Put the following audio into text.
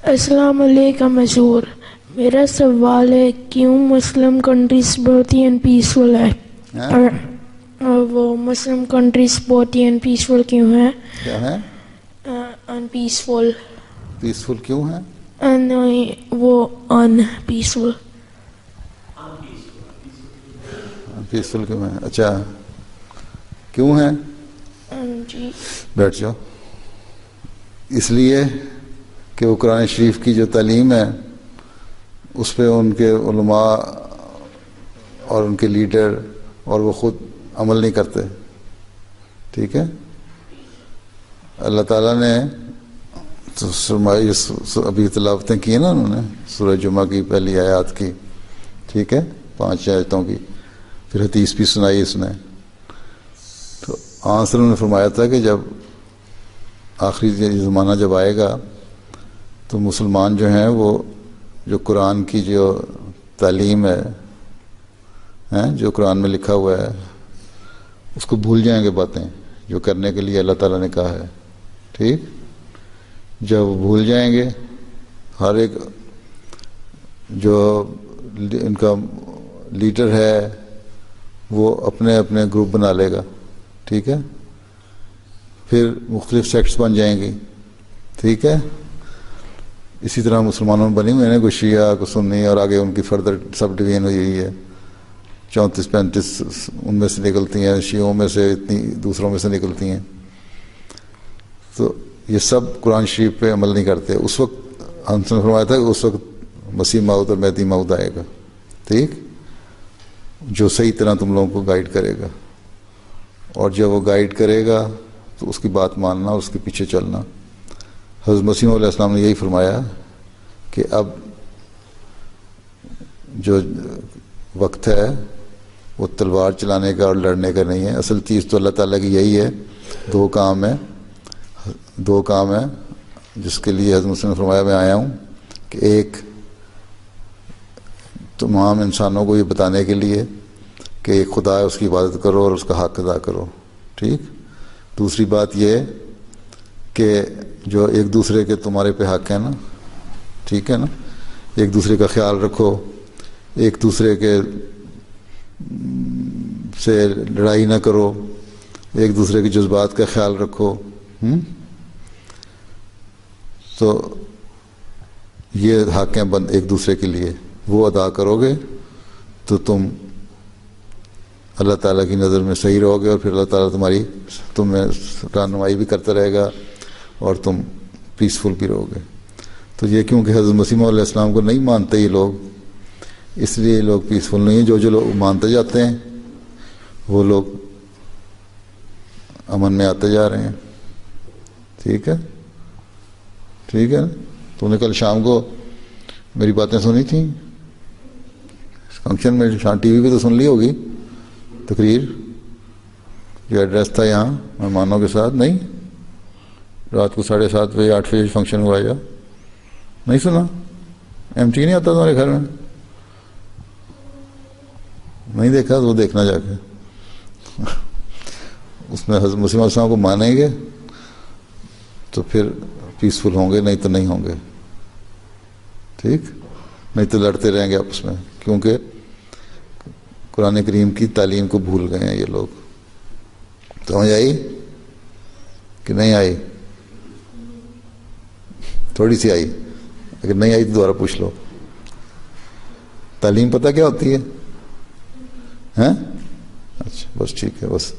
السلام علیکم حضور، میرا سوال ہے کیوں مسلم کنٹریز بہت ہی ان پیسفل ہے؟ اور وہ مسلم کنٹریز بہت ہی ان پیسفل کیوں ہیں؟ کیا ہے ان پیسفل؟ پیسفل کیوں ہے؟ وہ ان پیسفل پیسفل کیوں ہے؟ اچھا کیوں ہے؟ جی بیٹھ جاؤ. اس لیے کہ وہ قرآن شریف کی جو تعلیم ہے اس پہ ان کے علماء اور ان کے لیڈر اور وہ خود عمل نہیں کرتے. ٹھیک ہے. اللہ تعالیٰ نے ابھی تلاوتیں کی ہیں نا انہوں نے سورہ جمعہ کی پہلی آیات کی. ٹھیک ہے، 5 آیتوں کی. پھر حدیث بھی سنائی اس نے. تو آنسر نے فرمایا تھا کہ جب آخری زمانہ جب آئے گا تو مسلمان جو ہیں وہ جو قرآن کی جو تعلیم ہے جو قرآن میں لکھا ہوا ہے اس کو بھول جائیں گے، باتیں جو کرنے کے لیے اللہ تعالیٰ نے کہا ہے. ٹھیک. جب بھول جائیں گے، ہر ایک جو ان کا لیڈر ہے وہ اپنے اپنے گروپ بنا لے گا. ٹھیک ہے. پھر مختلف سیکٹس بن جائیں گی. ٹھیک ہے. اسی طرح مسلمانوں میں بنی ہوئے ہیں، کوئی شیعہ کوئی سنی، اور آگے ان کی فردر سب ڈویژن ہوئی ہے. 34-35 ان میں سے نکلتی ہیں، شیعوں میں سے اتنی دوسروں میں سے نکلتی ہیں. تو یہ سب قرآن شریف پہ عمل نہیں کرتے. اس وقت ہم نے فرمایا تھا کہ اس وقت مسیح موعود اور مہدی موعود آئے گا. ٹھیک. جو صحیح طرح تم لوگوں کو گائیڈ کرے گا، اور جب وہ گائیڈ کرے گا تو اس کی بات ماننا اور اس کے پیچھے چلنا. حضرت مسیح علیہ السلام نے یہی فرمایا کہ اب جو وقت ہے وہ تلوار چلانے کا اور لڑنے کا نہیں ہے. اصل چیز تو اللہ تعالیٰ کی یہی ہے. 2 کام ہے جس کے لیے حضرت مسیح نے فرمایا میں آیا ہوں، کہ ایک تمام انسانوں کو یہ بتانے کے لیے کہ ایک خدا ہے، اس کی عبادت کرو اور اس کا حق ادا کرو. ٹھیک. دوسری بات یہ کہ جو ایک دوسرے کے تمہارے پہ حق ہے نا، ٹھیک ہے نا، ایک دوسرے کا خیال رکھو، ایک دوسرے کے سے لڑائی نہ کرو، ایک دوسرے کے جذبات کا خیال رکھو. تو یہ حق ہیں بند ایک دوسرے کے لیے، وہ ادا کرو گے تو تم اللہ تعالیٰ کی نظر میں صحیح رہو گے، اور پھر اللہ تعالیٰ تمہیں رہنمائی بھی کرتا رہے گا اور تم پیسفل بھی رہو گے. تو یہ کیونکہ حضرت مسیح علیہ السلام کو نہیں مانتے یہ لوگ، اس لیے یہ لوگ پیسفل نہیں ہیں. جو لوگ مانتے جاتے ہیں وہ لوگ امن میں آتے جا رہے ہیں. ٹھیک ہے. ٹھیک ہے. تم نے کل شام کو میری باتیں سنی تھیں فنکشن میں، ٹی وی پہ تو سن لی ہوگی تقریر جو ایڈریس تھا یہاں مہمانوں کے ساتھ. نہیں، رات کو 7:30 بجے 8 بجے فنکشن ہوا یا نہیں سنا؟ ایم ٹی نہیں آتا تمہارے گھر میں؟ نہیں دیکھا تو وہ دیکھنا جا کے. اس میں حضرت مسیح علیہ السلام کو مانیں گے تو پھر پیسفل ہوں گے، نہیں تو نہیں ہوں گے. ٹھیک. نہیں تو لڑتے رہیں گے آپس میں، کیونکہ قرآن کریم کی تعلیم کو بھول گئے ہیں یہ لوگ. سمجھ آئی کہ نہیں آئی؟ تھوڑی سی آئی، اگر نہیں آئی تو دوبارہ پوچھ لو. تعلیم پتہ کیا ہوتی ہے؟ اچھا بس ٹھیک ہے بس.